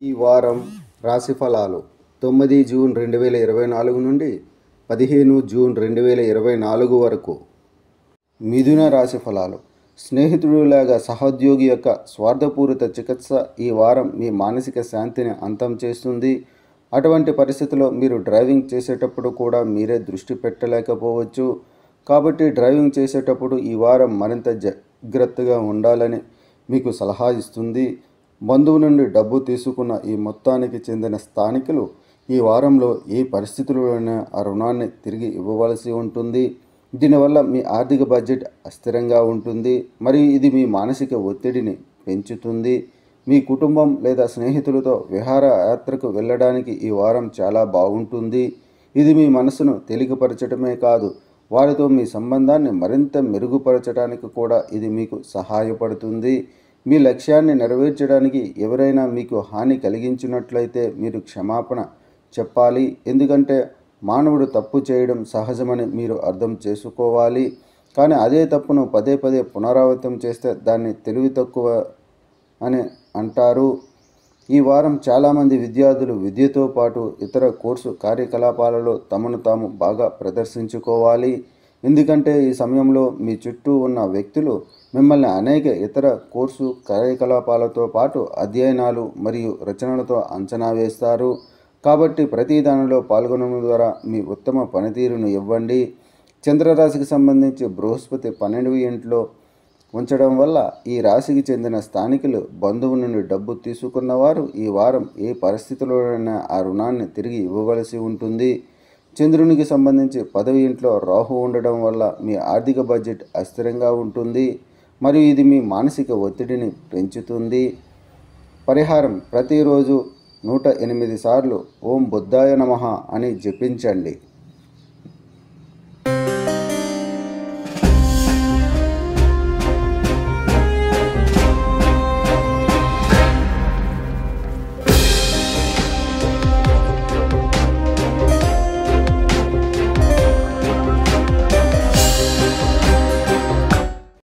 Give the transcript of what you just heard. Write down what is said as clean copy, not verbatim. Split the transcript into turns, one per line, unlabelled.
ఈ వారం రాశి ఫలాలు 9 జూన్ 2024 నుండి 15 జూన్ 2024 వరకు. మిథున రాశి ఫలాలు. స్నేహితుడిలాగా సహోద్యోగి యొక్క స్వార్థపూరిత చికిత్స ఈ వారం మీ మానసిక శాంతిని అంతం చేస్తుంది. అటువంటి పరిస్థితిలో మీరు డ్రైవింగ్ చేసేటప్పుడు కూడా మీరే దృష్టి పెట్టలేకపోవచ్చు. కాబట్టి డ్రైవింగ్ చేసేటప్పుడు ఈ వారం మరింత జాగ్రత్తగా ఉండాలని మీకు సలహా ఇస్తుంది. బంధువు నుండి డబ్బు తీసుకున్న ఈ మొత్తానికి చెందిన స్థానికులు ఈ వారంలో ఏ పరిస్థితుల్లోనైనా ఆ రుణాన్ని తిరిగి ఇవ్వవలసి ఉంటుంది. దీనివల్ల మీ ఆర్థిక బడ్జెట్ అస్థిరంగా ఉంటుంది మరియు ఇది మీ మానసిక ఒత్తిడిని పెంచుతుంది. మీ కుటుంబం లేదా స్నేహితులతో విహారయాత్రకు వెళ్ళడానికి ఈ వారం చాలా బాగుంటుంది. ఇది మీ మనసును తేలికపరచడమే కాదు, వారితో మీ సంబంధాన్ని మరింత మెరుగుపరచడానికి కూడా ఇది మీకు సహాయపడుతుంది. మీ లక్ష్యాన్ని నెరవేర్చడానికి ఎవరైనా మీకు హాని కలిగించినట్లయితే మీరు క్షమాపణ చెప్పాలి. ఎందుకంటే మానవుడు తప్పు చేయడం సహజమని మీరు అర్థం చేసుకోవాలి. కానీ అదే తప్పును పదే పదే పునరావృతం చేస్తే దాన్ని తెలివి తక్కువ అని అంటారు. ఈ వారం చాలామంది విద్యార్థులు విద్యతో పాటు ఇతర కోర్సు కార్యకలాపాలలో తమను తాము బాగా ప్రదర్శించుకోవాలి. ఎందుకంటే ఈ సమయంలో మీ చుట్టూ ఉన్న వ్యక్తులు మిమ్మల్ని అనేక ఇతర కోర్సు కార్యకలాపాలతో పాటు అధ్యయనాలు మరియు రచనలతో అంచనా వేస్తారు. కాబట్టి ప్రతి దానిలో పాల్గొనడం ద్వారా మీ ఉత్తమ పనితీరును ఇవ్వండి. చంద్రరాశికి సంబంధించి బృహస్పతి 12వ ఇంట్లో ఉంచడం వల్ల ఈ రాశికి చెందిన స్థానికులు బంధువు నుండి డబ్బు తీసుకున్నవారు ఈ వారం ఏ పరిస్థితుల్లోనైనా ఆ రుణాన్ని తిరిగి ఇవ్వవలసి ఉంటుంది. చంద్రునికి సంబంధించి 10వ ఇంట్లో రాహు ఉండడం వల్ల మీ ఆర్థిక బడ్జెట్ అస్థిరంగా ఉంటుంది మరియు ఇది మీ మానసిక ఒత్తిడిని పెంచుతుంది. పరిహారం: ప్రతిరోజు 108 సార్లు ఓం బుద్ధాయ నమః అని జపించండి.